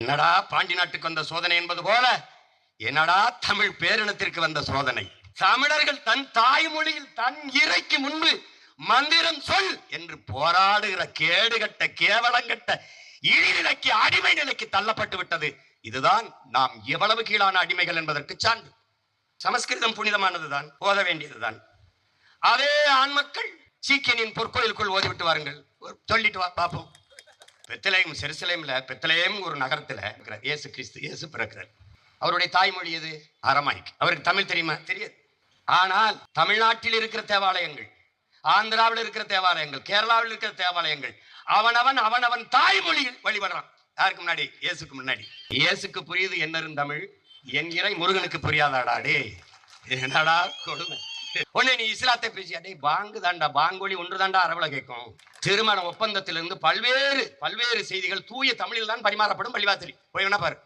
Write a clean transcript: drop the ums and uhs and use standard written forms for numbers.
என்னடா பாண்டி நாட்டுக்கு வந்த சோதனை என்பது போல என்னடா தமிழ் பேரினத்திற்கு வந்த சோதனை. தமிழர்கள் தன் தாய்மொழியில் தன் இறைக்கு முன்பு மந்திரம் சொல் என்று போராடுகிற கேடுகட்ட கேவலங்கட்ட இழிநிலைக்கு அடிமை நிலைக்கு தள்ளப்பட்டு விட்டது. இதுதான் நாம் எவ்வளவு கீழான அடிமைகள் என்பதற்கு சான்று. சமஸ்கிருதம் புனிதமானதுதான், ஓத வேண்டியதுதான். அதே ஆண் மக்கள் சீக்கியனின் பொற்கோயிலுக்குள் ஓதிவிட்டு வாருங்கள், சொல்லிட்டு வா பார்ப்போம். பெத்தலேயம் செருசலேம்ல, பெத்தலேயம் ஒரு நகரத்துல இயேசு கிறிஸ்து இயேசு பிறக்கிறார். அவருடைய தாய்மொழி எது? அரமாய்க். அவருக்கு தமிழ் தெரியுமா? தெரியாது. ஆனால் தமிழ்நாட்டில் இருக்கிற தேவாலயங்கள், ஆந்திராவில் இருக்கிற தேவாலயங்கள், கேரளாவில் இருக்கிற தேவாலயங்கள் அவனவன் தாய்மொழியில் வழிபடுறான். யாருக்கு முன்னாடி? இயேசுக்கு முன்னாடி. இயேசுக்கு புரியுது என்ன தமிழ், என் இறை முருகனுக்கு புரியாதாடா? டே என்னடா கொடுமை. உடனே நீ இஸ்லாத்தை பேசியா? டே பாங்கு தாண்டா, பாங்கொலி ஒன்று தாண்டா அரபுல கேட்கும். திருமண ஒப்பந்தத்திலிருந்து பல்வேறு செய்திகள் தூய தமிழில் தான் பரிமாறப்படும். பள்ளிவாசலில் போய் வேணா பாரு.